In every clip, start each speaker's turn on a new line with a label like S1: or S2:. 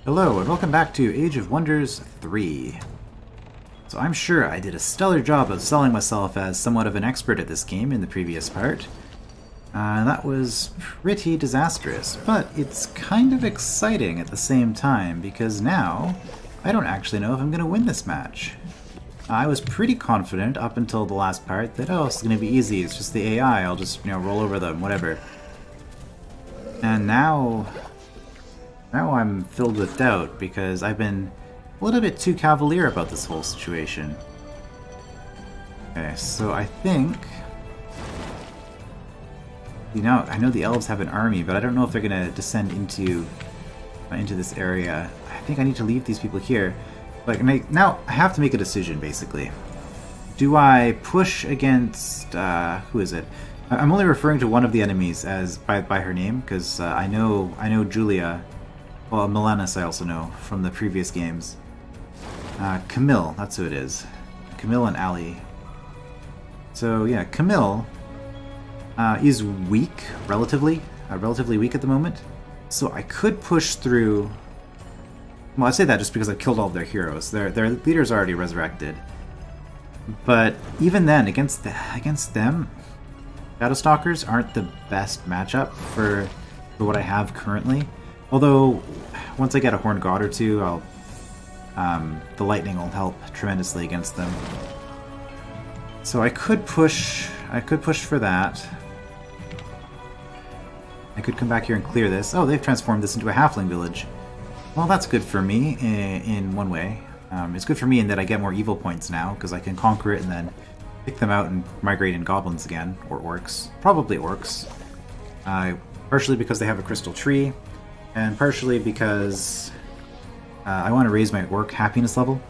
S1: Hello, and welcome back to Age of Wonders 3. So I'm sure I did a stellar job of selling myself as somewhat of an expert at this game in the previous part. That was pretty disastrous, but it's kind of exciting at the same time, because now I don't actually know if I'm going to win this match. I was pretty confident up until the last part that, oh, it's going to be easy, it's just the AI, I'll just, roll over them, whatever. And now I'm filled with doubt because I've been a little bit too cavalier about this whole situation. Okay, so I think... I know the elves have an army, but I don't know if they're going to descend into this area. I think I need to leave these people here. Like, now I have to make a decision, basically. Do I push against... who is it? I'm only referring to one of the enemies as by her name, because I know Julia. Well, Milenis I also know from the previous games. Camille, that's who it is. Camille and Ali. So yeah, Camille is weak, relatively weak at the moment. So I could push through... Well, I say that just because I've killed all of their heroes. Their leader's already resurrected. But even then, against them, Shadowstalkers aren't the best matchup for what I have currently. Although, once I get a Horned God or two, the lightning will help tremendously against them. So I could push for that. I could come back here and clear this. Oh, they've transformed this into a halfling village. Well, that's good for me in one way. It's good for me in that I get more evil points now, because I can conquer it and then pick them out and migrate in goblins again, or orcs. Probably orcs. Partially because they have a crystal tree, and partially because I want to raise my orc happiness level.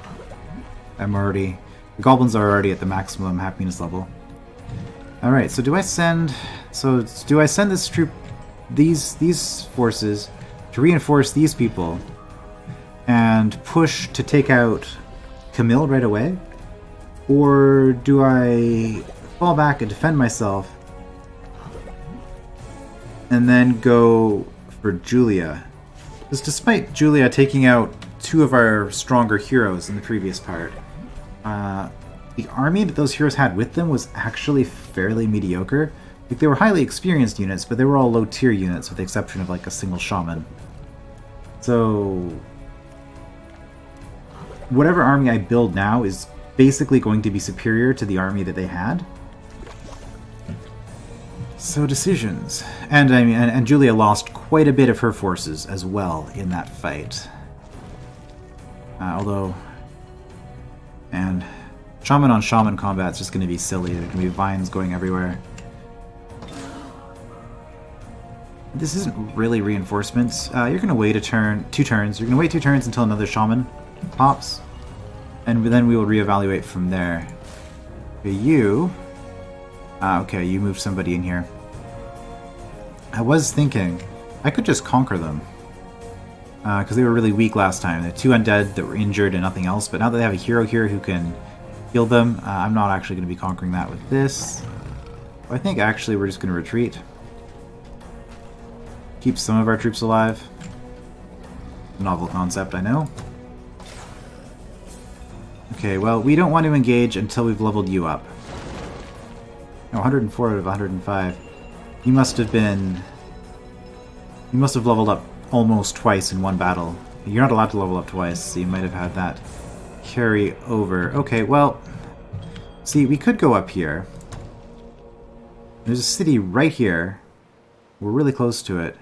S1: The goblins are already at the maximum happiness level. Alright, so do I send this troop, these forces, to reinforce these people, and push to take out Camille right away? Or do I fall back and defend myself, and then go for Julia? Because despite Julia taking out two of our stronger heroes in the previous part, the army that those heroes had with them was actually fairly mediocre. Like, they were highly experienced units, but they were all low-tier units with the exception of like a single shaman. So whatever army I build now is basically going to be superior to the army that they had. So decisions. And I mean, and Julia lost quite a bit of her forces as well in that fight. And shaman on shaman combat is just going to be silly. There are going to be vines going everywhere. This isn't really reinforcements. You're going to wait two turns. You're going to wait 2 turns until another shaman pops, and then we will reevaluate from there. Okay, you moved somebody in here. I was thinking I could just conquer them, because they were really weak last time. They're 2 undead that were injured and nothing else, but now that they have a hero here who can heal them, I'm not actually going to be conquering that with this. I think actually we're just going to retreat. Keep some of our troops alive. Novel concept, I know. Okay, well, we don't want to engage until we've leveled you up. Oh, 104 out of 105. You must have leveled up almost twice in one battle. You're not allowed to level up twice, so you might have had that carry over. Okay, well, see, we could go up here. There's a city right here. We're really close to it.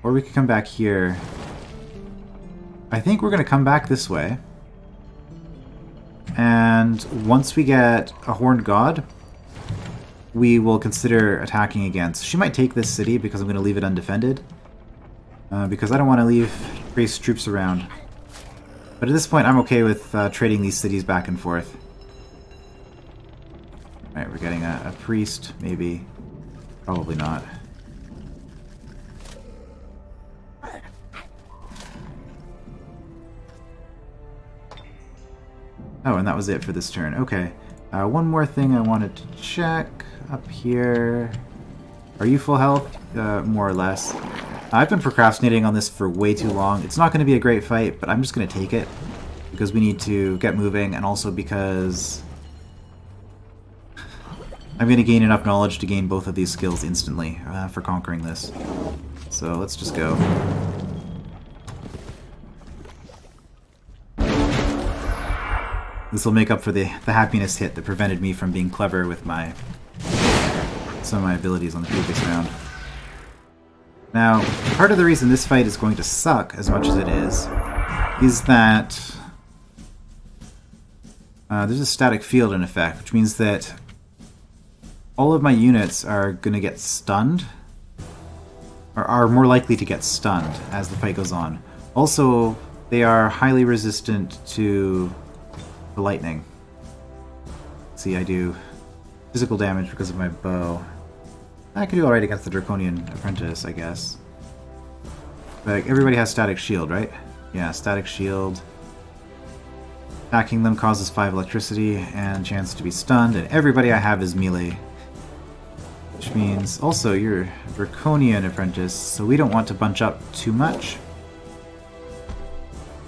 S1: Or we could come back here. I think we're going to come back this way. And once we get a Horned God, we will consider attacking against. She might take this city because I'm going to leave it undefended. Because I don't want to leave base troops around. But at this point, I'm okay with trading these cities back and forth. Alright, we're getting a priest, maybe. Probably not. Oh, and that was it for this turn. Okay. One more thing I wanted to check up here. Are you full health? More or less. I've been procrastinating on this for way too long. It's not going to be a great fight, but I'm just going to take it. Because we need to get moving, and also because I'm going to gain enough knowledge to gain both of these skills instantly for conquering this. So let's just go. This will make up for the happiness hit that prevented me from being clever with some of my abilities on the previous round. Now, part of the reason this fight is going to suck as much as it is that there's a static field in effect, which means that all of my units are going to get stunned, or are more likely to get stunned as the fight goes on. Also, they are highly resistant to the lightning. See, I do physical damage because of my bow. I could do alright against the Draconian Apprentice, I guess. But everybody has static shield, right? Yeah, static shield. Attacking them causes 5 electricity and chance to be stunned, and everybody I have is melee. Which means, also, you're a Draconian Apprentice, so we don't want to bunch up too much.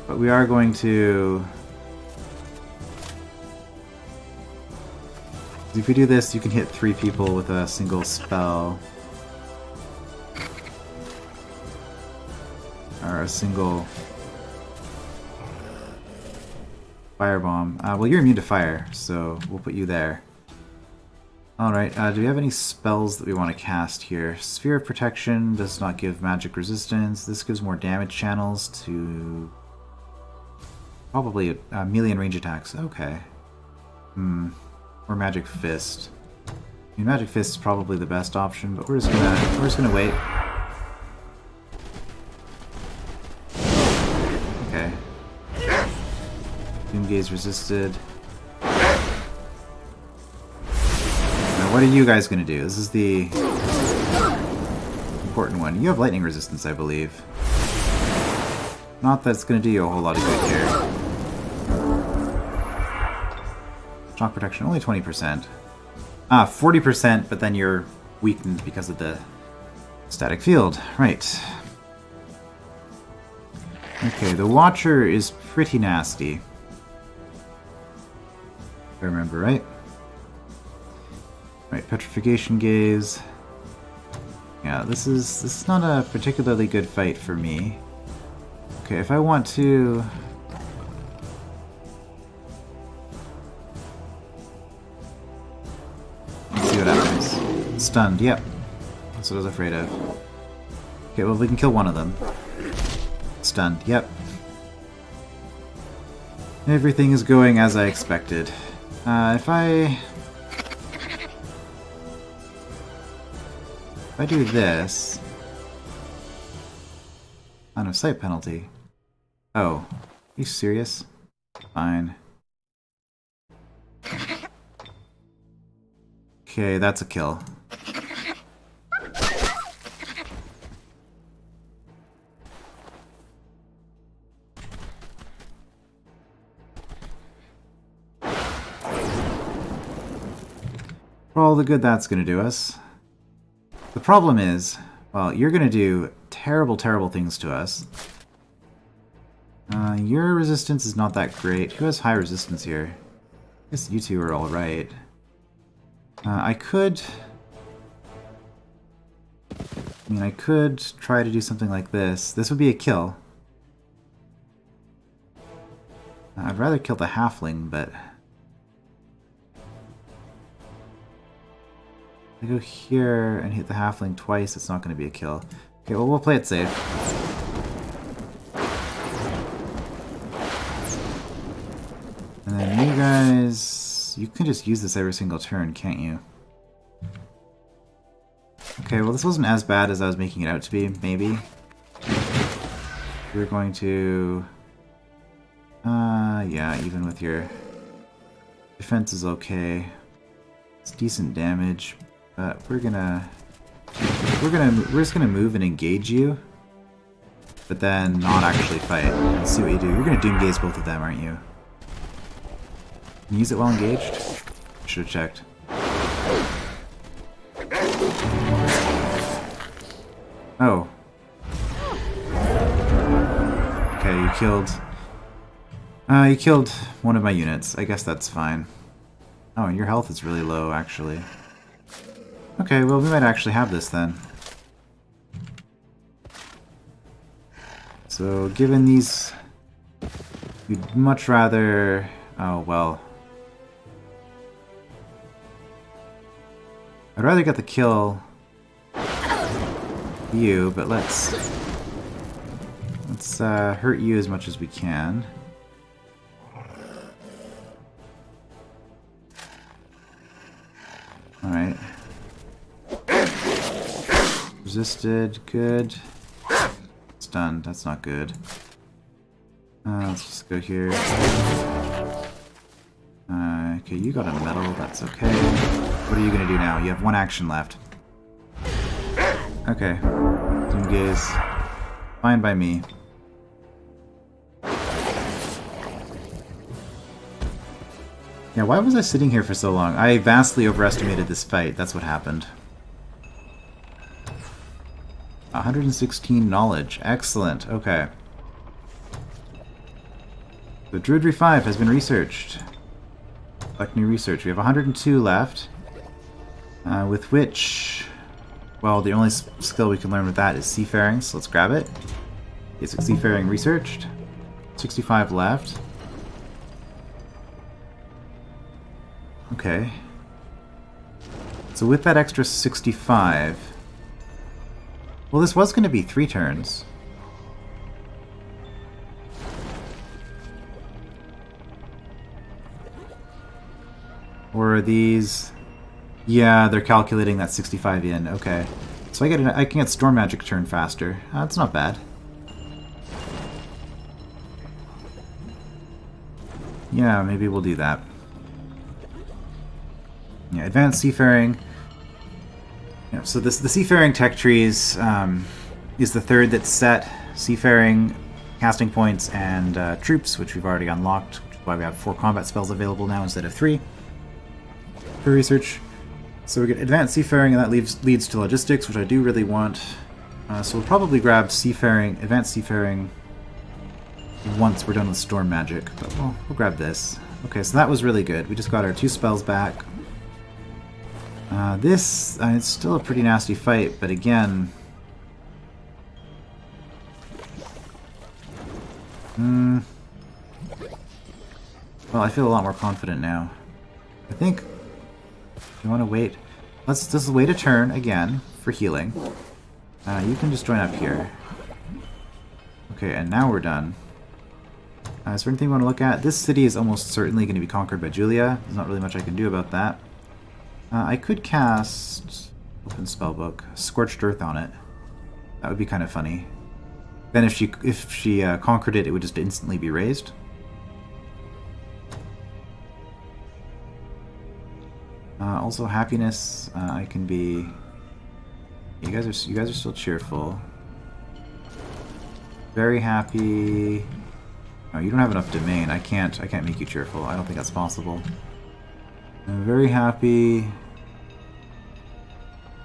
S1: But we are going to... If you do this, you can hit 3 people with a single spell. Or a single... Firebomb. Well, you're immune to fire, so we'll put you there. Alright, do we have any spells that we want to cast here? Sphere of Protection does not give magic resistance. This gives more damage channels to... probably melee and range attacks. Okay. Or Magic Fist. I mean, Magic Fist is probably the best option, but we're just gonna wait. Okay. Doom Gaze resisted. Now, what are you guys gonna do? This is the important one. You have lightning resistance, I believe. Not that it's gonna do you a whole lot of good here. Shock protection, only 20%. 40%, but then you're weakened because of the static field. Right. Okay, the Watcher is pretty nasty. If I remember right. Right, Petrification Gaze. Yeah, this is not a particularly good fight for me. Okay, if I want to... Let's see what happens. Stunned, yep. That's what I was afraid of. Okay, well we can kill one of them. Stunned, yep. Everything is going as I expected. If I do this... Line of sight penalty. Oh, are you serious? Fine. Okay, that's a kill. For all the good that's going to do us. The problem is, well, you're going to do terrible, terrible things to us. Your resistance is not that great. Who has high resistance here? I guess you two are alright. I could try to do something like this. This would be a kill. I'd rather kill the halfling, but... If I go here and hit the halfling twice, it's not going to be a kill. Okay, well, we'll play it safe. And then you guys... You can just use this every single turn, can't you? Okay, well, this wasn't as bad as I was making it out to be, maybe. We're going to... yeah, even with your... Defense is okay. It's decent damage. But we're just gonna move and engage you, but then not actually fight. Let's see what you do. You're gonna Doom Gaze both of them, aren't you? Can you use it while engaged? Should have checked. Oh. Okay, you killed... you killed one of my units. I guess that's fine. Oh, and your health is really low, actually. Okay, well, we might actually have this then. So, given these... We'd much rather... Oh, well... I'd rather get the kill... you, but let's hurt you as much as we can. Alright. Resisted, good. Stunned, that's not good. Let's just go here. Okay, you got a medal, that's okay. What are you gonna do now? You have one action left. Okay. Doom gaze. Fine by me. Yeah, why was I sitting here for so long? I vastly overestimated this fight. That's what happened. 116 knowledge. Excellent. Okay. The Druidry 5 has been researched. Select new research. We have 102 left. With which... Well, the only skill we can learn with that is Seafaring, so let's grab it. Basic Seafaring researched. 65 left. Okay. So with that extra 65... Well, this was going to be 3 turns. Or are these... Yeah, they're calculating that 65 in. Okay. So I can get Storm Magic turn faster. That's not bad. Yeah, maybe we'll do that. Yeah, Advanced Seafaring. Yeah, so the Seafaring tech trees is the third that's set. Seafaring, casting points, and troops, which we've already unlocked, which is why we have 4 combat spells available now instead of 3 for research. So we get Advanced Seafaring, and that leads to Logistics, which I do really want. So we'll probably grab Seafaring, Advanced Seafaring once we're done with Storm Magic. But we'll grab this. Okay, so that was really good. We just got our 2 spells back. It's still a pretty nasty fight, but again... Well, I feel a lot more confident now. I think... You want to wait? Let's just wait a turn again for healing. You can just join up here. Okay, and now we're done. Is there anything you want to look at? This city is almost certainly going to be conquered by Julia. There's not really much I can do about that. I could cast... Open Spellbook. Scorched Earth on it. That would be kind of funny. Then if she conquered it, it would just instantly be raised. Also happiness, I can be... You guys are still cheerful. Very happy. Oh, you don't have enough domain. I can't make you cheerful. I don't think that's possible. Very happy.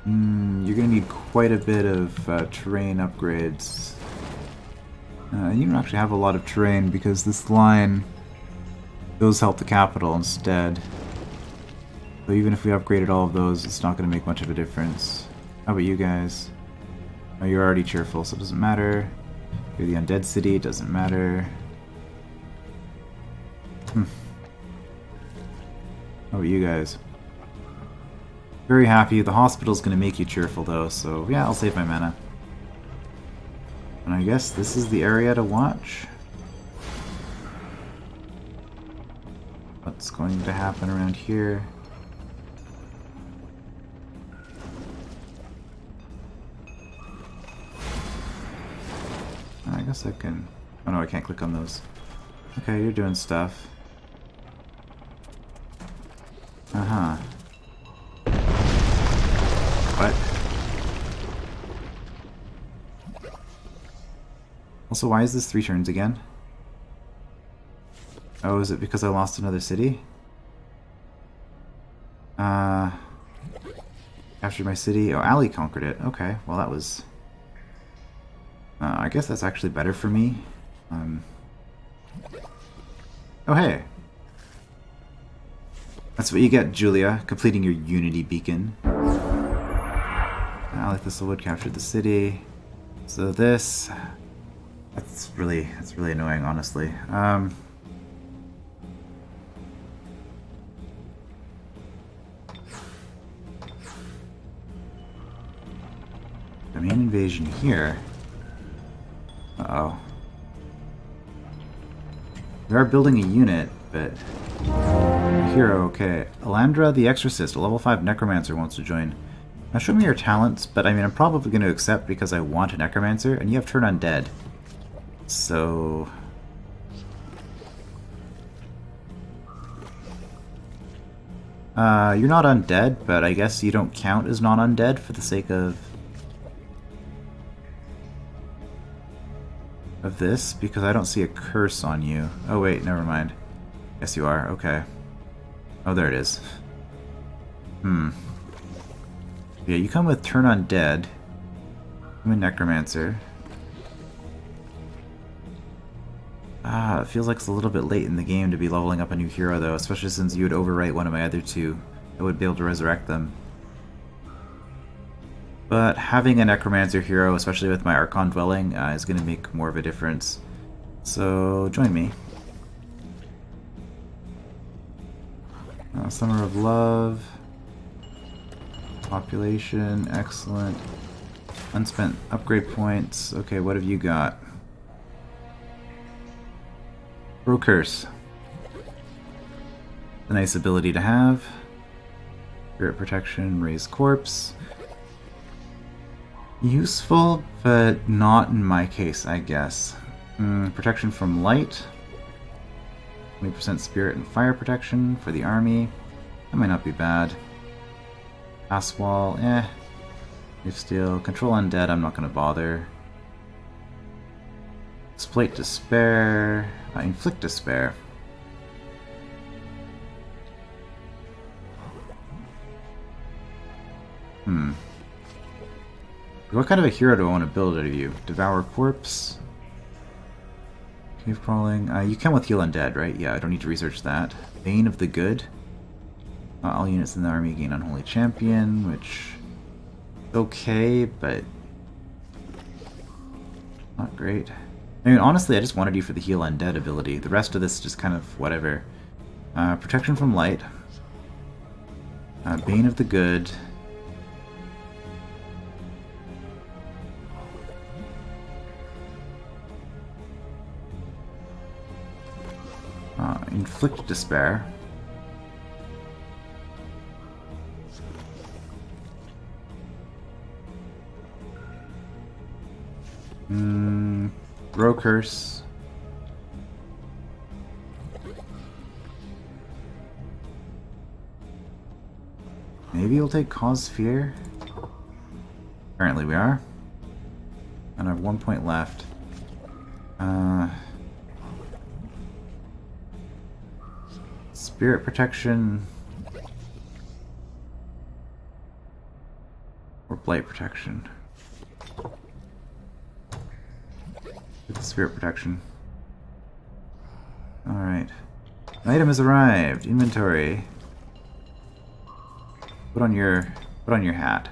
S1: You're gonna need quite a bit of terrain upgrades. And you don't actually have a lot of terrain because this line does help the capital instead. So even if we upgraded all of those, it's not going to make much of a difference. How about you guys? Oh, you're already cheerful, so it doesn't matter. You're the Undead City, it doesn't matter. How about you guys? Very happy. The hospital's going to make you cheerful though, so yeah, I'll save my mana. And I guess this is the area to watch. What's going to happen around here? I guess I can... Oh no, I can't click on those. Okay, you're doing stuff. Uh-huh. What? Also, why is this 3 turns again? Oh, is it because I lost another city? Captured my city. Oh, Ali conquered it. Okay, well that was... I guess that's actually better for me. Oh, hey. That's what you get, Julia, completing your Unity beacon. Ali Thistlewood captured the city. So this... That's really annoying, honestly. The main invasion here. Uh-oh. We are building a unit, but... A hero, okay. Alandra the Exorcist, a level 5 Necromancer, wants to join. Now show me your talents, but I mean, I'm probably going to accept because I want a Necromancer, and you have Turn Undead. So... you're not undead, but I guess you don't count as not undead for the sake of this, because I don't see a curse on you. Oh wait, never mind. Yes you are, okay. Oh, there it is. Yeah, you come with Turn Undead. I'm a Necromancer. It feels like it's a little bit late in the game to be leveling up a new hero though, especially since you would overwrite one of my other two. I would be able to resurrect them. But having a Necromancer hero, especially with my Archon Dwelling, is going to make more of a difference. So, join me. Summer of Love. Population, excellent. Unspent upgrade points. Okay, what have you got? Bro Curse. A nice ability to have. Spirit Protection, Raise Corpse. Useful, but not in my case, I guess. Protection from Light. 20% Spirit and Fire Protection for the army. That might not be bad. Pass Wall, If Steel. Control Undead, I'm not going to bother. Exploit Despair. Inflict Despair. What kind of a hero do I want to build out of you? Devour Corpse? Cave Crawling? You come with Heal Undead, right? Yeah, I don't need to research that. Bane of the Good. All units in the army gain Unholy Champion, which... okay, but... not great. I mean, honestly, I just wanted you for the Heal Undead ability. The rest of this is just kind of whatever. Protection from Light. Bane of the Good. Inflict Despair. Bro Curse. Maybe we'll take Cause Fear? Apparently we are. And I have 1 point left. Spirit Protection. Or Blight Protection. Get the Spirit Protection. Alright. An item has arrived. Inventory. Put on your hat.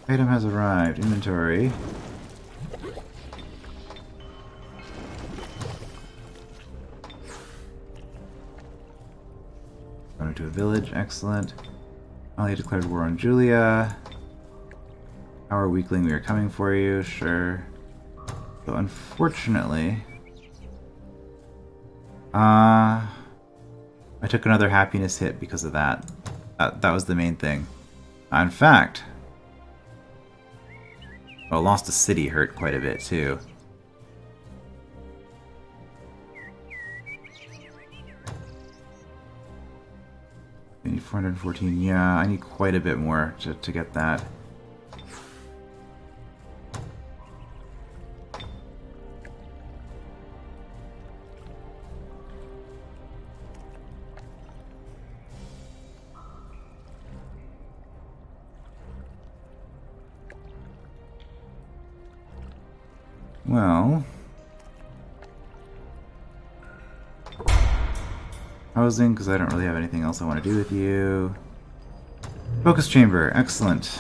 S1: Item has arrived. Inventory. Going to a village. Excellent. Ali declared war on Julia. Our weakling, we are coming for you. Sure. So unfortunately, I took another happiness hit because of that. That was the main thing. In fact, well, lost a city hurt quite a bit too. I need 414. Yeah, I need quite a bit more to get that. Well... Housing, because I don't really have anything else I want to do with you. Focus chamber, excellent.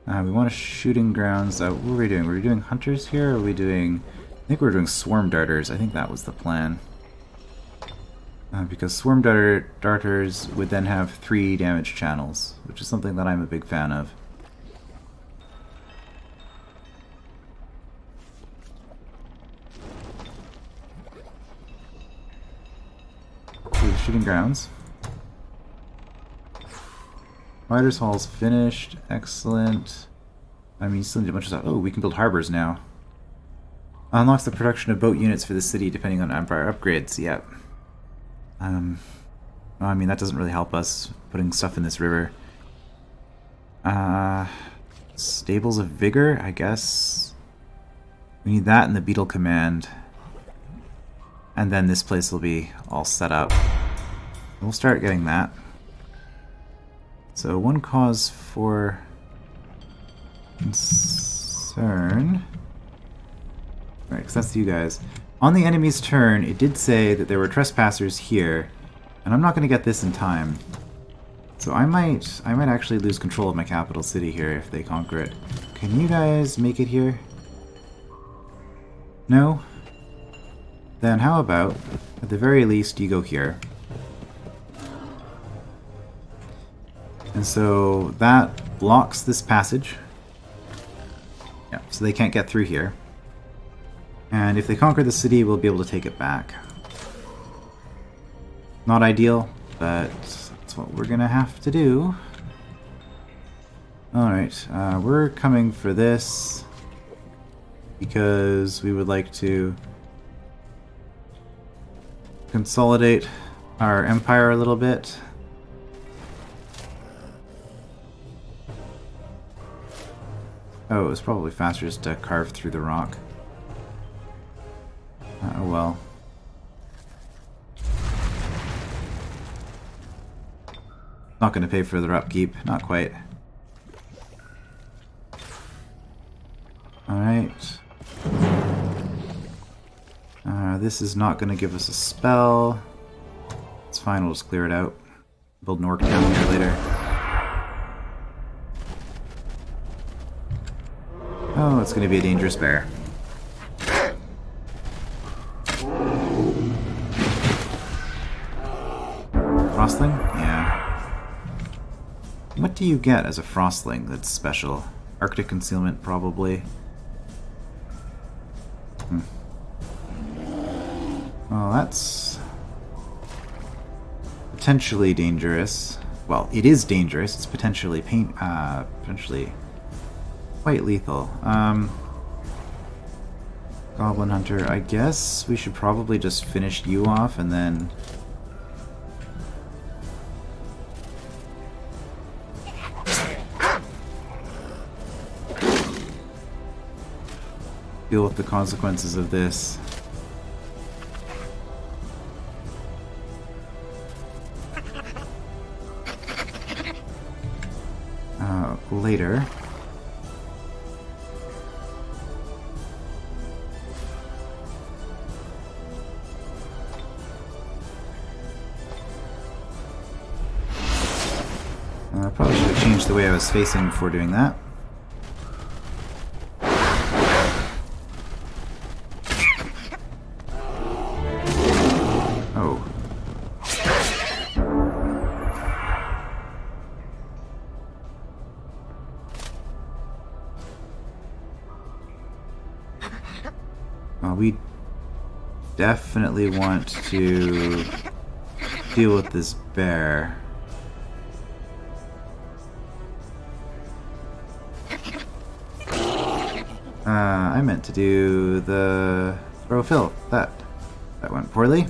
S1: We want a shooting grounds. What were we doing? Were we doing hunters here? Or are we doing... I think we were doing swarm darters. I think that was the plan. Because swarm darters would then have 3 damage channels, which is something that I'm a big fan of. Shooting grounds. Riders Hall's finished. Excellent. I mean, you still need a bunch of stuff. Oh, we can build harbors now. Unlocks the production of boat units for the city depending on Empire upgrades. Yep. Well, I mean, that doesn't really help us putting stuff in this river. Stables of Vigor, I guess. We need that in the Beetle Command. And then this place will be all set up. We'll start getting that. So one cause for concern. Right, because that's you guys. On the enemy's turn, it did say that there were trespassers here, and I'm not going to get this in time. So I might actually lose control of my capital city here if they conquer it. Can you guys make it here? No? Then how about, at the very least, you go here. And so that blocks this passage. Yeah, so they can't get through here. And if they conquer the city, we'll be able to take it back. Not ideal, but that's what we're gonna have to do. Alright, we're coming for this because we would like to consolidate our empire a little bit. Oh, it was probably faster just to carve through the rock. Oh well. Not going to pay for their upkeep, not quite. Alright. This is not going to give us a spell. It's fine, we'll just clear it out. Build an orc town here later. Oh, it's going to be a dangerous bear. Frostling? Yeah. What do you get as a Frostling that's special? Arctic Concealment, probably. Well, that's potentially dangerous. Well, it is dangerous. It's potentially potentially quite lethal. Goblin Hunter, I guess we should probably just finish you off and then... deal with the consequences of this. Later. Probably should have changed the way I was facing before doing that. Oh. Well, we definitely want to deal with this bear. I meant to do the throw fill. That went poorly.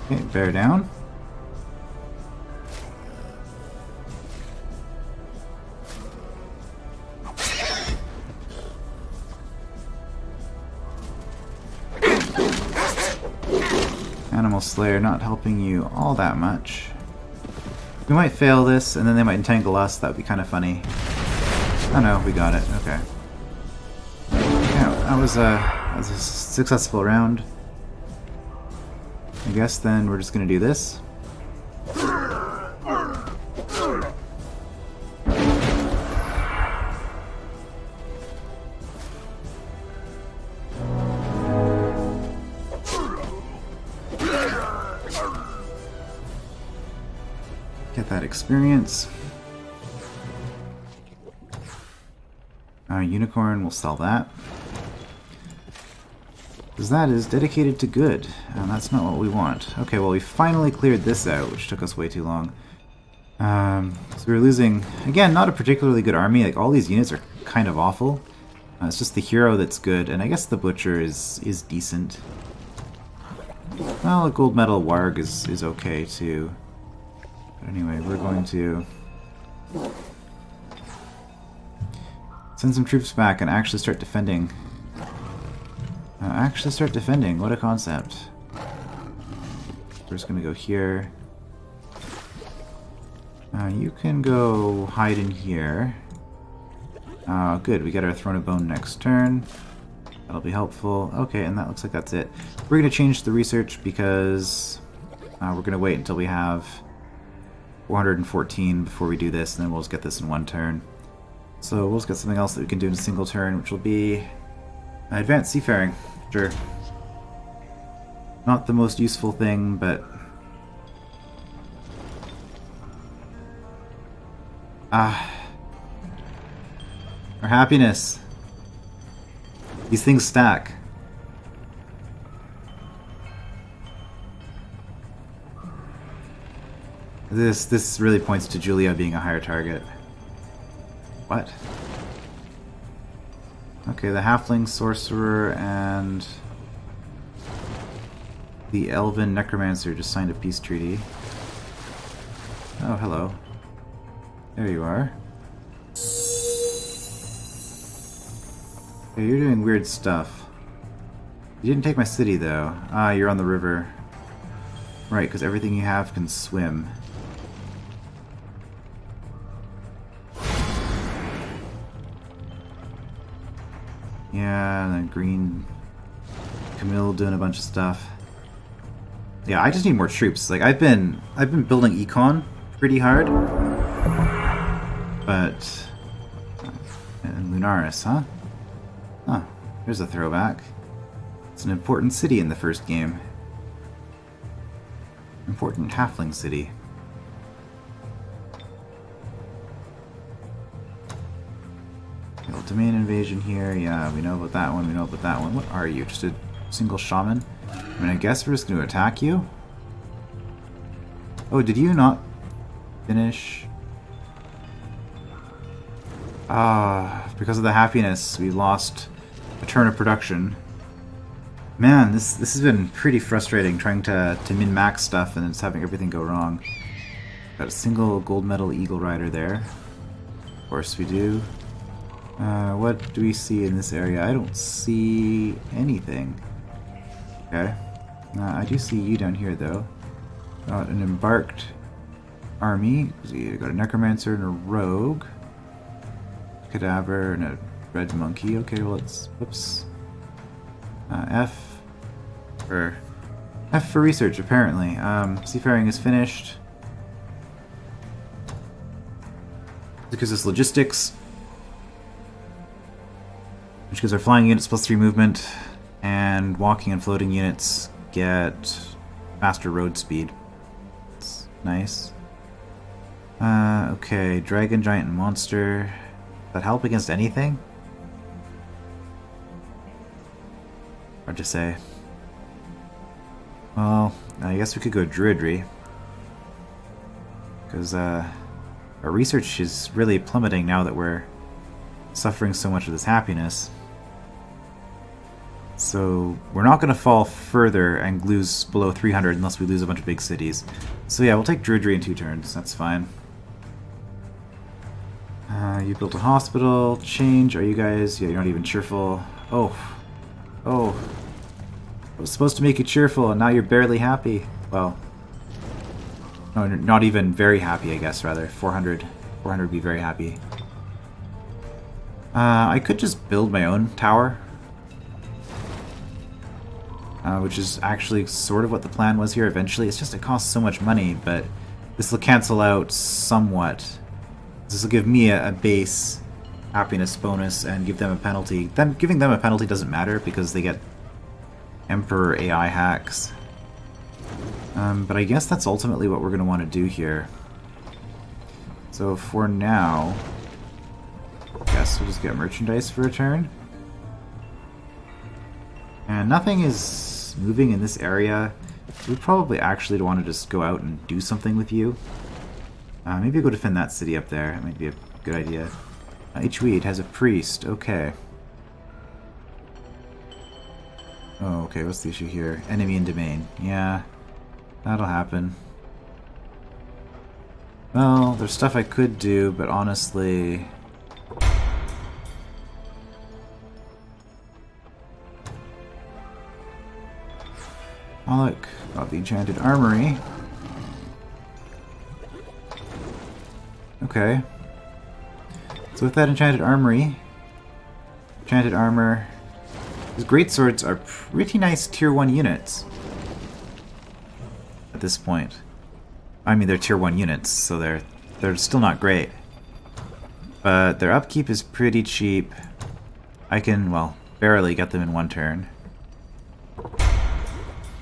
S1: Okay, bear down. Animal Slayer not helping you all that much. We might fail this, and then they might entangle us. That would be kind of funny. Oh no, we got it. Okay. Yeah, that was a successful round. I guess then we're just gonna do this. Get that experience. Unicorn, we'll sell that. Because that is dedicated to good, and that's not what we want. Okay, well we finally cleared this out, which took us way too long. So we were losing, again, not a particularly good army. Like, all these units are kind of awful. It's just the hero that's good, and I guess the butcher is decent. Well, a gold medal warg is okay too. But anyway, we're going to send some troops back and actually start defending. What a concept. We're just going to go here. You can go hide in here. Good, we get our Throne of Bone next turn. That'll be helpful. Okay, and that looks like that's it. We're going to change the research because we're going to wait until we have 414 before we do this, and then we'll just get this in one turn. So we'll just get something else that we can do in a single turn, which will be advanced seafaring. Sure. Not the most useful thing, but our happiness. These things stack. This really points to Julia being a higher target. What? Okay, the Halfling Sorcerer and the Elven Necromancer just signed a peace treaty. Oh, hello. There you are. Okay, you're doing weird stuff. You didn't take my city, though. Ah, you're on the river. Right, because everything you have can swim. Yeah, and then green Camille doing a bunch of stuff. Yeah, I just need more troops. Like, I've been building econ pretty hard. But and Lunaris, huh? Huh, there's a throwback. It's an important city in the first game. Important halfling city. Domain invasion here. Yeah, we know about that one. We know about that one. What are you? Just a single shaman? I mean, I guess we're just going to attack you? Oh, did you not finish? Because of the happiness, we lost a turn of production. Man, this has been pretty frustrating trying to min-max stuff and then just having everything go wrong. Got a single gold medal eagle rider there. Of course we do. What do we see in this area? I don't see anything. Okay. I do see you down here, though. Got an embarked army. You got a necromancer and a rogue. Cadaver and a red monkey. Okay, well, let's... Whoops. F for research, apparently. Seafaring is finished. Because it's logistics. Which gives our flying units +3 movement, and walking and floating units get faster road speed. It's nice. Okay, dragon, giant, and monster. Does that help against anything? Hard to say. Well, I guess we could go druidry. Because our research is really plummeting now that we're suffering so much of this happiness. So we're not going to fall further and lose below 300 unless we lose a bunch of big cities. So yeah, we'll take druidry in 2 turns. That's fine. You built a hospital. Change. Are you guys... Yeah, you're not even cheerful. Oh. Oh. I was supposed to make you cheerful and now you're barely happy. Well. No, not even very happy, I guess, rather. 400. 400 would be very happy. I could just build my own tower. Which is actually sort of what the plan was here eventually. It's just it costs so much money, but this will cancel out somewhat. This will give me a base happiness bonus and give them a penalty. Giving them a penalty doesn't matter because they get Emperor AI hacks. But I guess that's ultimately what we're going to want to do here. So for now, I guess we'll just get merchandise for a turn. And nothing is moving in this area. We probably actually want to just go out and do something with you. Maybe go defend that city up there. That might be a good idea. H-Weed has a priest. Okay. Oh, okay. What's the issue here? Enemy in domain. Yeah, that'll happen. Well, there's stuff I could do, but honestly... Oh look, got the enchanted armory. Okay. So with that enchanted armory, enchanted armor, these greatswords are pretty nice tier 1 units at this point. I mean, they're tier 1 units, so they're still not great. But their upkeep is pretty cheap. I can, well, barely get them in one turn.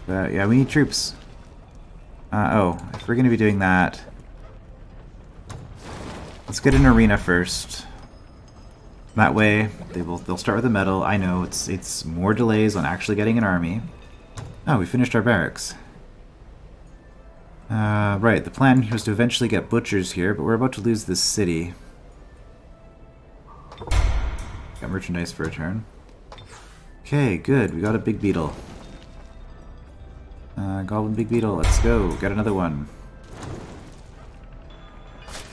S1: But yeah, we need troops. Oh, if we're going to be doing that, let's get an arena first. That way, they'll start with a medal. I know it's more delays on actually getting an army. Oh, we finished our barracks. Right, the plan was to eventually get butchers here, but we're about to lose this city. Got merchandise for a turn. Okay, good. We got a big beetle. Goblin big beetle, let's go. Get another one.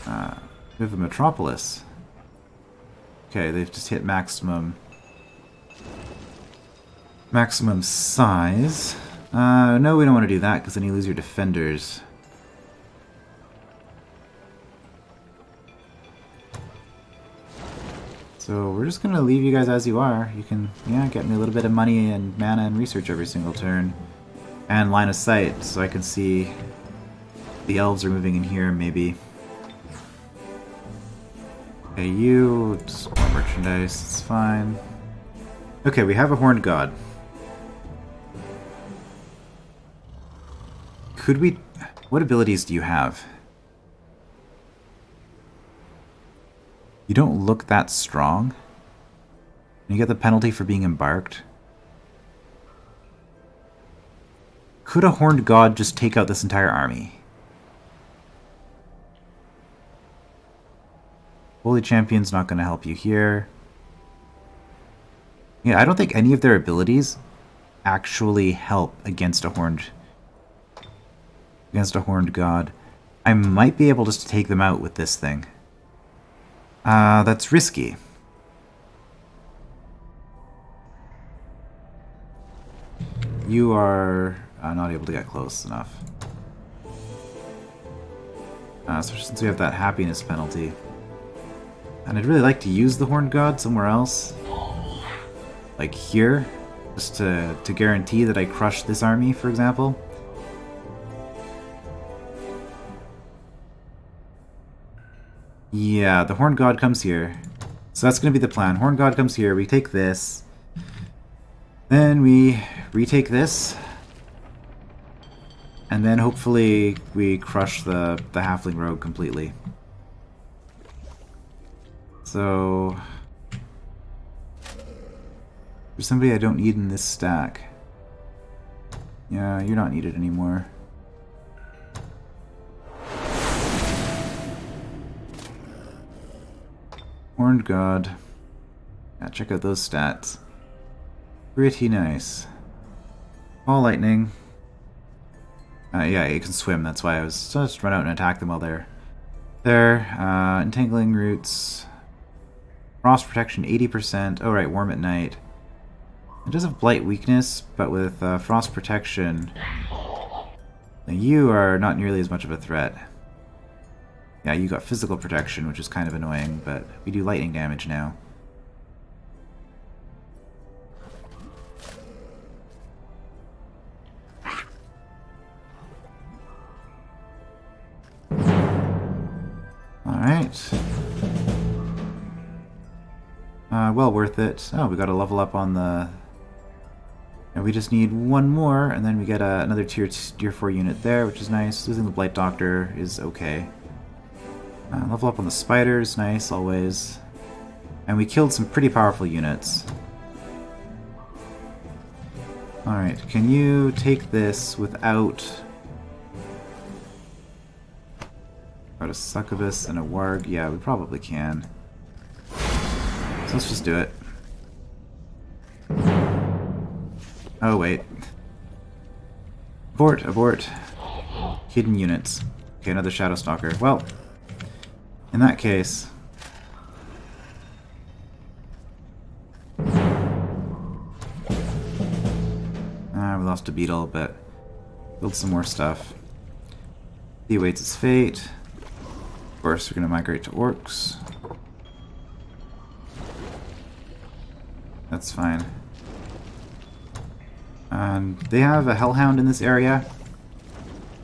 S1: We have a metropolis. Okay, they've just hit maximum size. No, we don't want to do that because then you lose your defenders. So we're just gonna leave you guys as you are. You can, yeah, get me a little bit of money and mana and research every single turn. And line of sight, so I can see the elves are moving in here, maybe. Okay, you, just more merchandise, it's fine. Okay, we have a horned god. Could we... What abilities do you have? You don't look that strong. And you get the penalty for being embarked. Could a horned god just take out this entire army? Holy Champion's not going to help you here. Yeah, I don't think any of their abilities actually help against a horned god. I might be able just to take them out with this thing. That's risky. You are not able to get close enough. Especially since we have that happiness penalty. And I'd really like to use the Horned God somewhere else. Like here. Just to guarantee that I crush this army, for example. Yeah, the Horned God comes here. So that's going to be the plan. Horned God comes here, we take this. Then we retake this. And then hopefully we crush the Halfling Rogue completely. So... there's somebody I don't need in this stack. Yeah, you're not needed anymore. Horned God. Yeah, check out those stats. Pretty nice. Ball lightning. Yeah, you can swim, that's why I was just run out and attack them while they're there. Entangling roots. Frost protection 80%. Oh right, warm at night. It does have blight weakness, but with frost protection, Now you are not nearly as much of a threat. Yeah, you got physical protection, which is kind of annoying, but we do lightning damage now. Alright. Well worth it. Oh, we got to level up on the... And we just need one more, and then we get another tier 4 unit there, which is nice. Losing the Blight Doctor is okay. Level up on the spiders, nice, always. And we killed some pretty powerful units. Alright, can you take this without... Got a succubus and a warg? Yeah, we probably can. So let's just do it. Oh, wait. Abort, abort. Hidden units. Okay, another Shadow Stalker. Well, in that case... we lost a beetle, but build some more stuff. He awaits his fate. Of course, we're going to migrate to orcs. That's fine. They have a hellhound in this area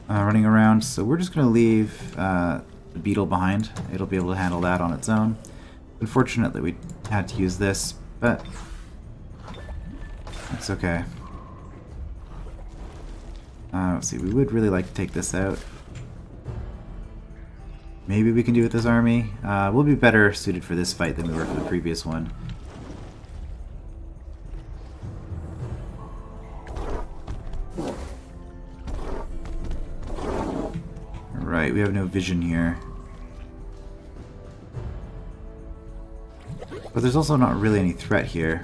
S1: running around, so we're just going to leave the beetle behind. It'll be able to handle that on its own. Unfortunately, we had to use this, but it's okay. Let's see, we would really like to take this out. Maybe we can do it with this army. We'll be better suited for this fight than we were for the previous one. Right, we have no vision here. But there's also not really any threat here.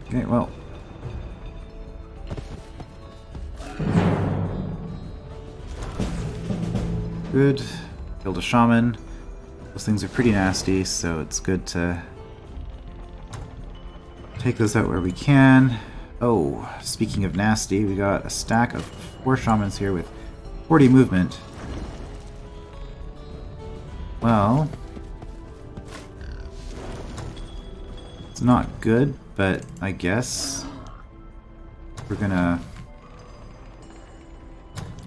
S1: Okay, well. Good. Killed a shaman. Those things are pretty nasty, so it's good to take those out where we can. Oh, speaking of nasty, we got a stack of 4 shamans here with 40 movement. Well, it's not good, but I guess we're gonna...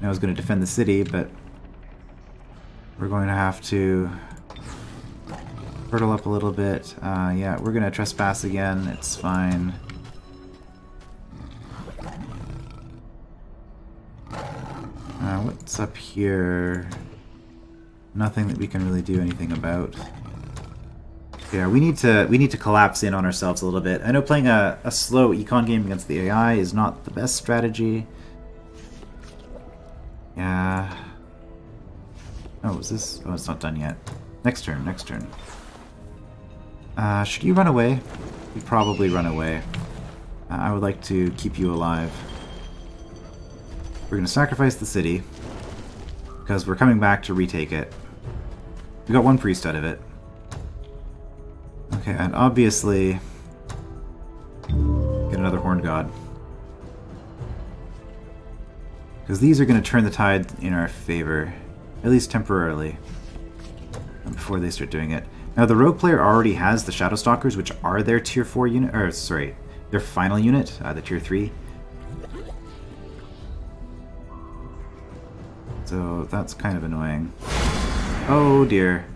S1: I was gonna defend the city, but we're going to have to hurdle up a little bit. Yeah, we're gonna trespass again. It's fine. What's up here? Nothing that we can really do anything about. Yeah, we need to collapse in on ourselves a little bit. I know playing a slow econ game against the AI is not the best strategy. Yeah. Oh, is this? Oh, it's not done yet. Next turn, next turn. Should you run away? You'd probably run away. I would like to keep you alive. We're going to sacrifice the city, because we're coming back to retake it. We got 1 priest out of it. Okay, and obviously... get another Horned God. Because these are going to turn the tide in our favor. At least temporarily. Before they start doing it. Now, the rogue player already has the Shadow Stalkers, which are their tier 4 unit, or sorry, their final unit, the tier 3. So that's kind of annoying. Oh dear.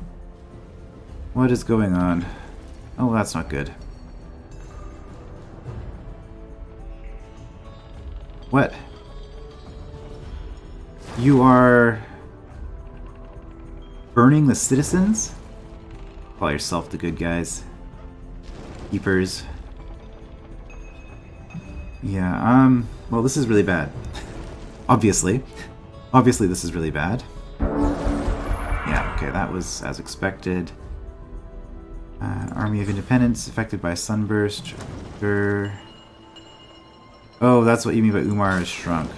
S1: What is going on? Oh, that's not good. What? You are burning the citizens? Call yourself the good guys. Keepers. Yeah, well, this is really bad. Obviously. Obviously, this is really bad. Yeah, okay, that was as expected. Army of Independence, affected by Sunburst. Sure. Oh, that's what you mean by Umar is shrunk.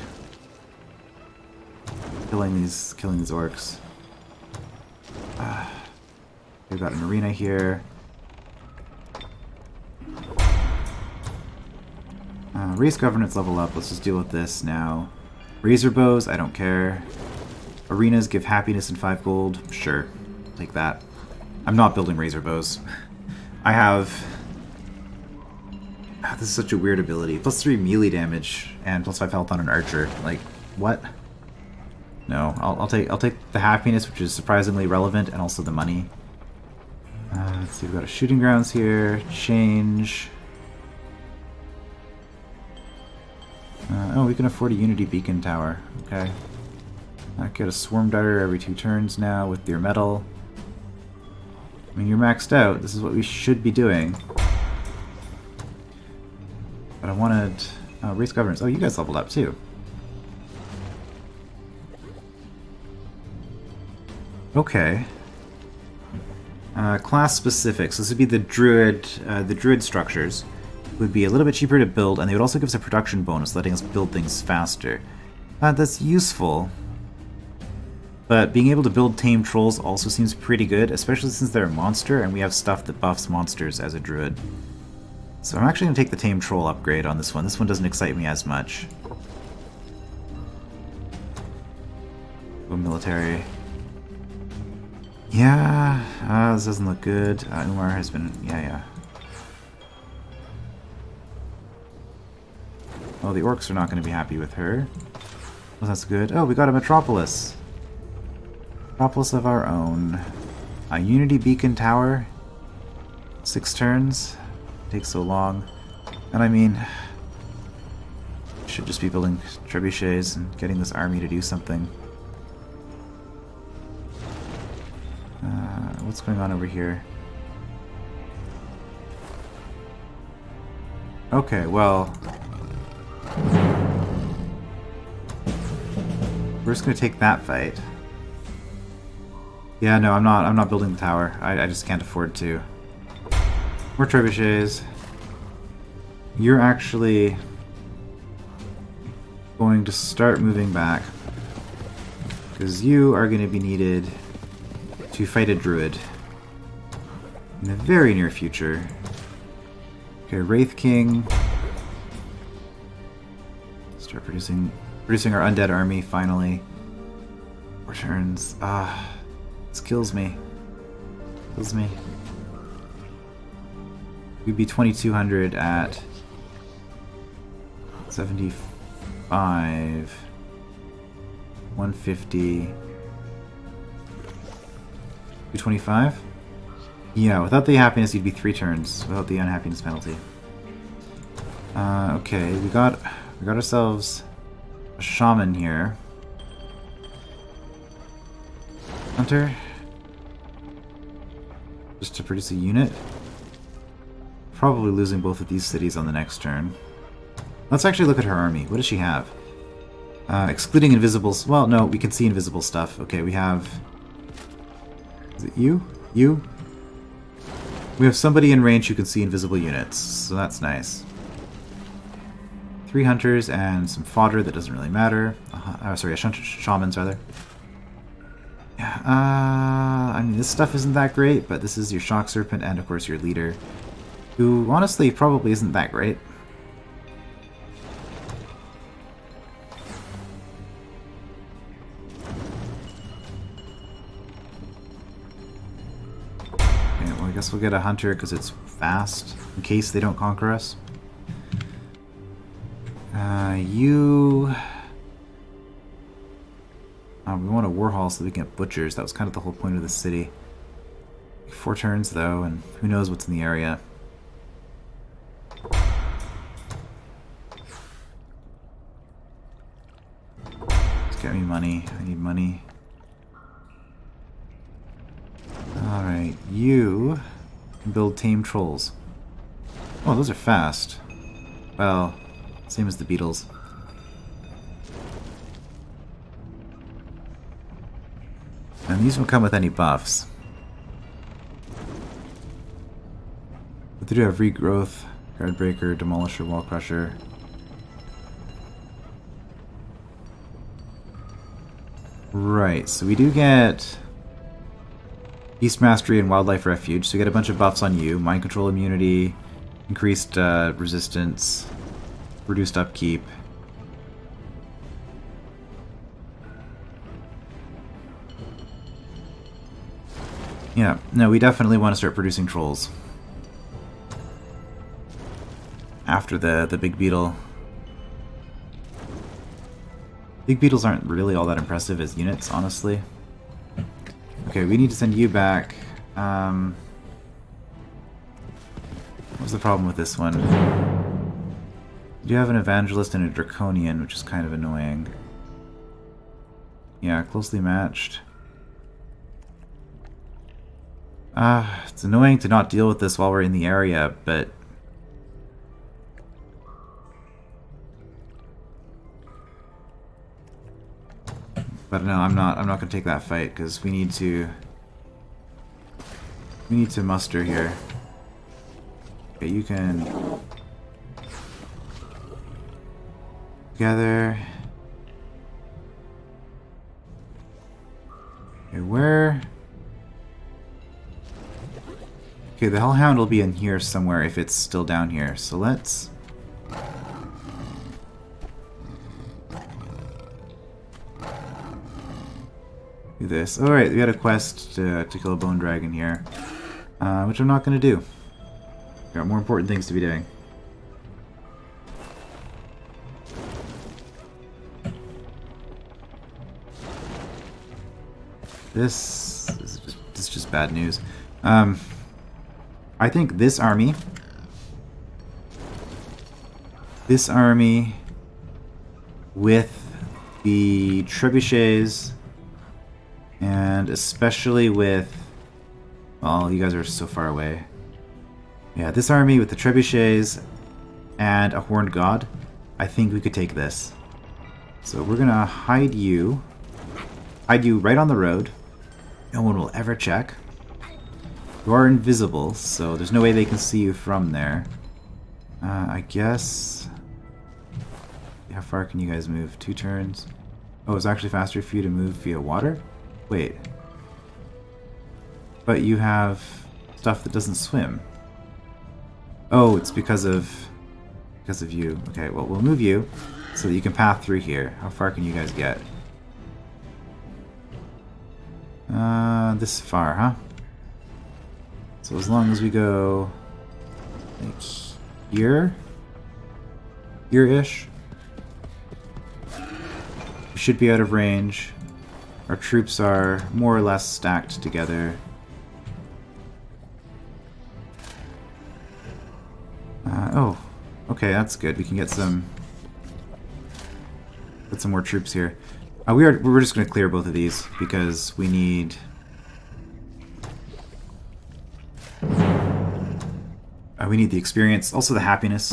S1: Killing these orcs. We've got an arena here. Raise governance level up. Let's just deal with this now. Razor bows, I don't care. Arenas give happiness and 5 gold. Sure, take that. I'm not building razor bows. I have... This is such a weird ability. Plus 3 melee damage and plus 5 health on an archer. Like, what? No, I'll take the happiness, which is surprisingly relevant, and also the money. Let's see, we've got a shooting grounds here. Change. Oh, we can afford a Unity Beacon Tower. Okay. I get a Swarm Darter every 2 turns now with your metal. I mean, you're maxed out. This is what we should be doing. But I wanted... race governance. Oh, you guys leveled up too. Okay. Class specifics. This would be the druid structures. Would be a little bit cheaper to build, and they would also give us a production bonus, letting us build things faster. That's useful. But being able to build tame trolls also seems pretty good, especially since they're a monster, and we have stuff that buffs monsters as a druid. So I'm actually going to take the tame troll upgrade on this one. This one doesn't excite me as much. Go military. Yeah, this doesn't look good. Umar has been... yeah. Oh, the orcs are not going to be happy with her. Well, that's good. Oh, we got a metropolis. Metropolis of our own. A Unity Beacon Tower. 6 turns. Takes so long. And I mean... should just be building trebuchets and getting this army to do something. What's going on over here? Okay, well... we're just gonna take that fight. Yeah, no, I'm not building the tower. I just can't afford to. More trebuchets. You're actually going to start moving back. Because you are going to be needed to fight a druid in the very near future. Okay, Wraith King. Start producing our undead army finally. Returns. This kills me. Kills me. We'd be 2200 at 75. 150. 225? Yeah, without the happiness you'd be 3 turns. Without the unhappiness penalty. Okay, we got ourselves a shaman here. Hunter. Just to produce a unit. Probably losing both of these cities on the next turn. Let's actually look at her army. What does she have? Excluding invisibles. Well, no, we can see invisible stuff. Okay, we have... is it you? You? We have somebody in range who can see invisible units, so that's nice. 3 hunters and some fodder that doesn't really matter. Sorry, shamans rather. Yeah, I mean, this stuff isn't that great, but this is your shock serpent and of course your leader, who honestly probably isn't that great. Okay, well I guess we'll get a hunter because it's fast, in case they don't conquer us. You... we want a war hall so we can get butchers. That was kind of the whole point of the city. 4 turns though, and who knows what's in the area. Just get me money. I need money. Alright, you can build tame trolls. Oh, those are fast. Well, same as the beetles. And these will come with any buffs. But they do have regrowth, guardbreaker, demolisher, wall crusher. Right, so we do get Beast Mastery and Wildlife Refuge. So we get a bunch of buffs on you. Mind Control immunity, increased resistance, reduced upkeep. Yeah, no, we definitely want to start producing trolls. After the big beetle. Big beetles aren't really all that impressive as units, honestly. Okay, we need to send you back. What's the problem with this one? You have an Evangelist and a Draconian, which is kind of annoying. Yeah, closely matched. It's annoying to not deal with this while we're in the area, but... But no, I'm not gonna take that fight, because we need to muster here. Okay, you can gather. Okay, where? Okay, the Hellhound will be in here somewhere if it's still down here. So let's do this. Alright, we got a quest to kill a bone dragon here. Which I'm not going to do. Got more important things to be doing. This is just bad news. I think this army with the trebuchets, and especially with, well, you guys are so far away. Yeah, this army with the trebuchets and a horned god, I think we could take this. So we're gonna hide you right on the road. No one will ever check. You are invisible, so there's no way they can see you from there. I guess... How far can you guys move? 2 turns? Oh, it's actually faster for you to move via water? Wait. But you have stuff that doesn't swim. Oh, it's because of you. Okay, well, we'll move you so that you can path through here. How far can you guys get? This far, huh? So as long as we go like here, here-ish, we should be out of range. Our troops are more or less stacked together. Oh, okay, that's good. We can get some more troops here. We're just going to clear both of these because we need. We need the experience. Also, the happiness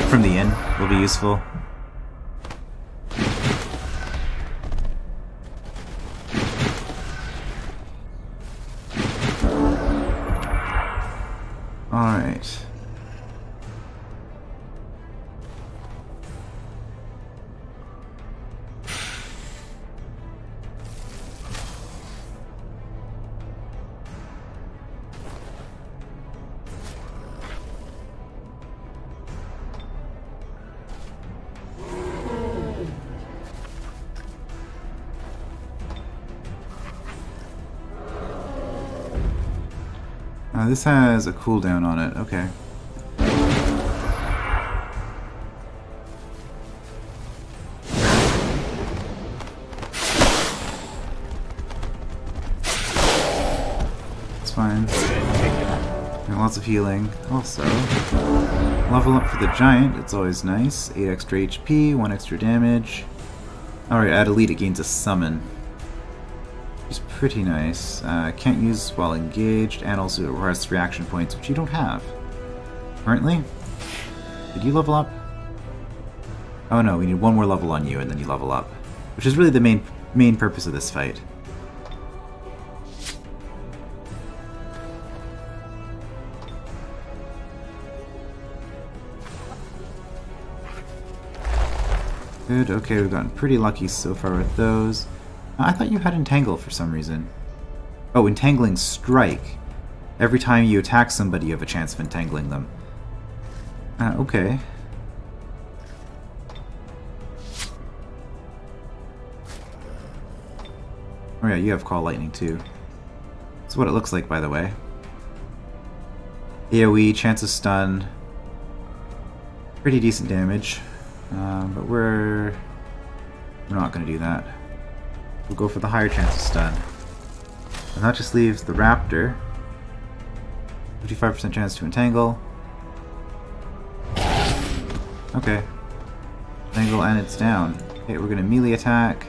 S1: from the inn will be useful. Alright. This has a cooldown on it, okay. It's fine. And lots of healing. Also, level up for the giant, it's always nice. 8 extra HP, 1 extra damage. Alright, at elite it gains a summon. Is pretty nice. Can't use while engaged, and also it requires 3 action points, which you don't have. Currently? Did you level up? Oh no, we need 1 more level on you, and then you level up. Which is really the main purpose of this fight. Good, okay, we've gotten pretty lucky so far with those. I thought you had Entangle for some reason. Oh, Entangling Strike. Every time you attack somebody, you have a chance of entangling them. Okay. Oh yeah, you have Call Lightning too. That's what it looks like, by the way. AoE, chance of stun. Pretty decent damage. But we're not going to do that. We'll go for the higher chance of stun. And that just leaves the Raptor. 55% chance to entangle. Okay. Entangle and it's down. Okay, we're going to melee attack.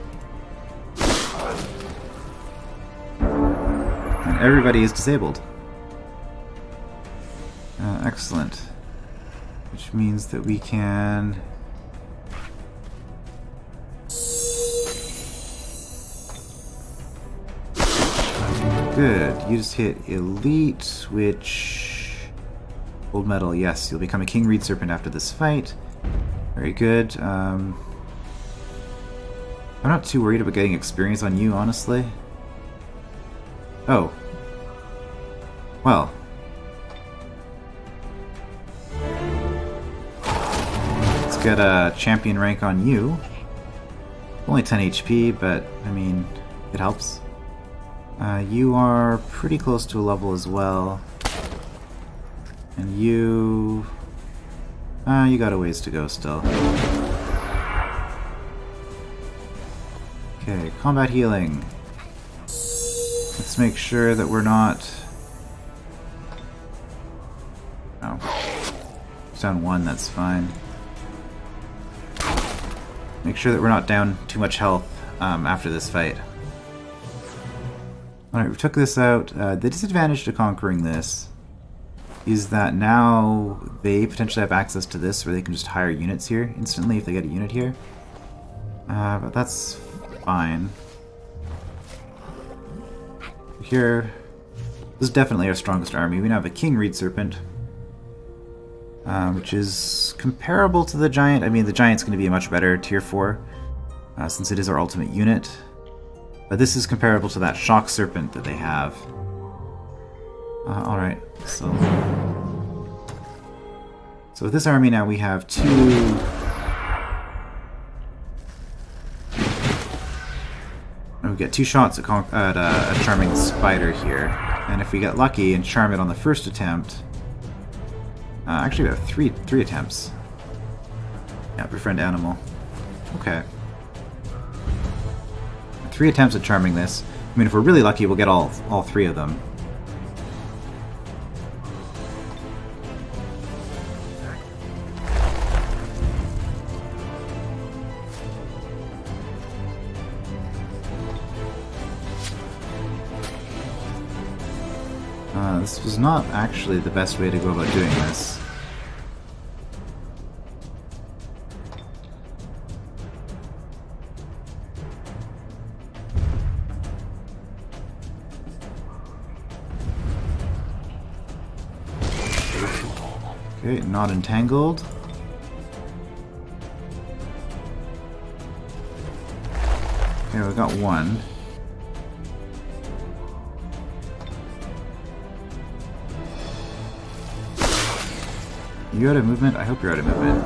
S1: And everybody is disabled. Excellent. Which means that we can... Good. You just hit Elite, which... Gold medal, yes. You'll become a King Reed Serpent after this fight. Very good. I'm not too worried about getting experience on you, honestly. Oh. Well. Let's get a champion rank on you. Only 10 HP, but, I mean, it helps. You are pretty close to a level as well. And you... you got a ways to go still. Okay, combat healing. Let's make sure that we're not... Oh. It's down 1, that's fine. Make sure that we're not down too much health after this fight. Alright, we took this out. The disadvantage to conquering this is that now they potentially have access to this where they can just hire units here instantly if they get a unit here. But that's fine. Here, this is definitely our strongest army. We now have a King Reed Serpent, which is comparable to the Giant. I mean, the Giant's going to be a much better tier 4, since it is our ultimate unit. But this is comparable to that Shock Serpent that they have. Alright, so with this army now we have 2... We get 2 shots at a Charming Spider here. And if we get lucky and charm it on the first attempt... actually we have 3 attempts. Yeah, befriend animal. Okay. 3 attempts at charming this. I mean, if we're really lucky, we'll get all 3 of them. This was not actually the best way to go about doing this. Okay, not entangled. Okay, we got 1. You out of movement? I hope you're out of movement.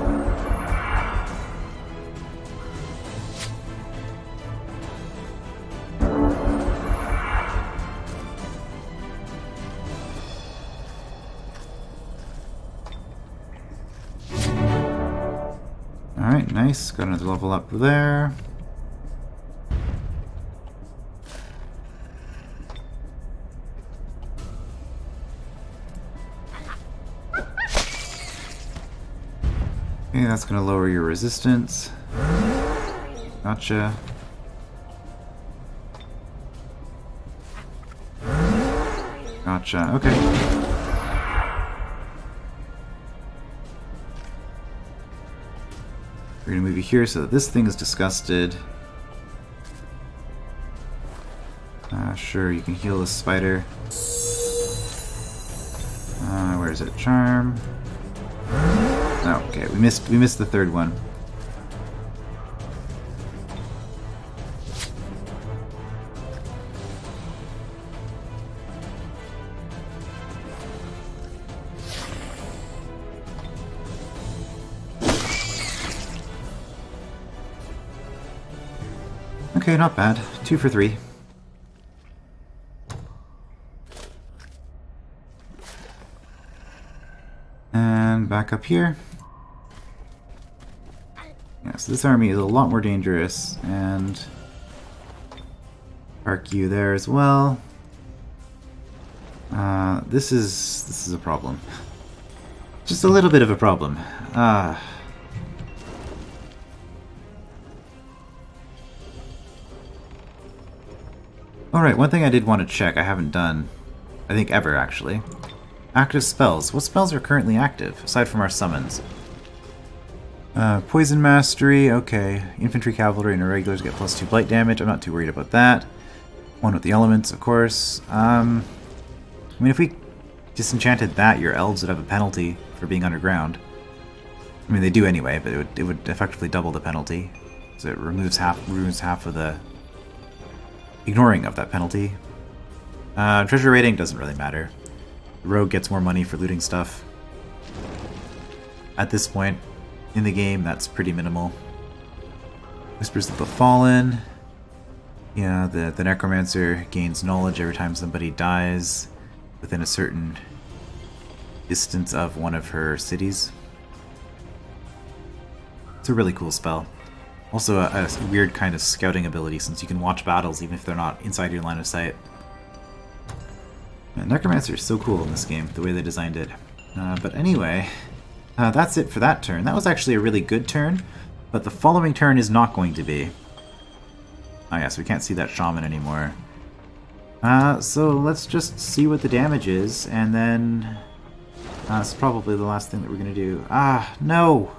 S1: Alright, nice. Got another level up there. Okay, that's going to lower your resistance. Gotcha. Gotcha, okay. We're going to move you here so that this thing is disgusted. Sure, you can heal this spider. Where is it? Charm. Oh, okay, we missed the 3rd one. Okay, not bad. 2 for 3. And back up here. Yeah, so this army is a lot more dangerous, and park you there as well. This is a problem. Just a little bit of a problem. Alright, one thing I did want to check, I haven't done, I think ever actually. Active spells. What spells are currently active, aside from our summons? Poison Mastery, okay. Infantry, Cavalry, and Irregulars get +2 blight damage. I'm not too worried about that. One with the elements, of course. I mean, if we disenchanted that, your elves would have a penalty for being underground. I mean, they do anyway, but it would effectively double the penalty. So it removes half of the ignoring of that penalty. Treasure rating doesn't really matter. The rogue gets more money for looting stuff. At this point in the game, that's pretty minimal. Whispers of the Fallen. Yeah, the Necromancer gains knowledge every time somebody dies within a certain distance of one of her cities. It's a really cool spell. Also a weird kind of scouting ability, since you can watch battles even if they're not inside your line of sight. Yeah, Necromancer is so cool in this game, the way they designed it. But anyway, that's it for that turn. That was actually a really good turn, but the following turn is not going to be. Oh yeah, so we can't see that shaman anymore. So let's just see what the damage is, and then it's probably the last thing that we're gonna do. No!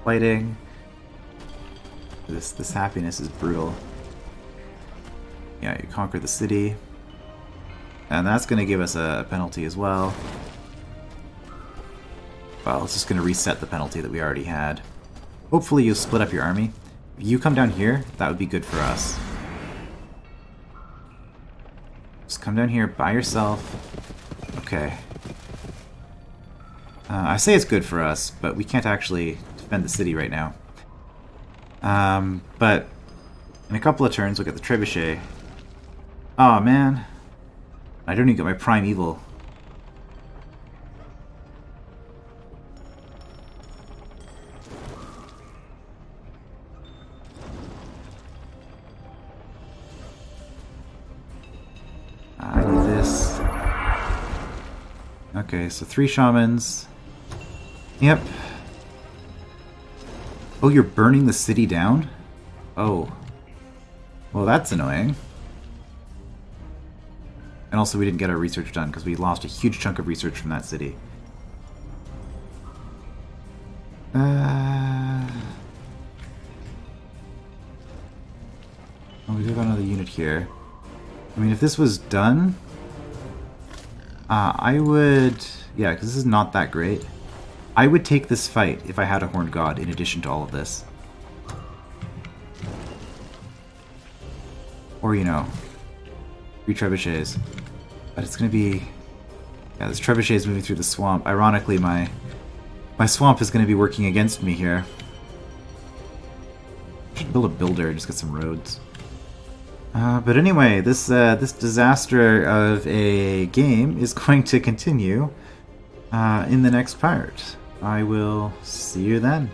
S1: Fighting. This happiness is brutal. Yeah, you conquer the city. And that's gonna give us a penalty as well. Well, it's just gonna reset the penalty that we already had. Hopefully you'll split up your army. If you come down here, that would be good for us. Just come down here by yourself. Okay. I say it's good for us, but we can't actually defend the city right now. But in a couple of turns, we'll get the trebuchet. Oh man. I don't even get my prime evil. I need this. Okay, so 3 shamans. Yep. Oh, you're burning the city down? Oh. Well, that's annoying. And also we didn't get our research done because we lost a huge chunk of research from that city. Oh, we do have another unit here. I mean, if this was done, I would... Yeah, because this is not that great. I would take this fight if I had a Horned God in addition to all of this. Or, you know, 3 trebuchets. But it's going to be... Yeah, this trebuchet is moving through the swamp. Ironically, my swamp is going to be working against me here. I should build a builder and just get some roads. But anyway, this disaster of a game is going to continue in the next part. I will see you then.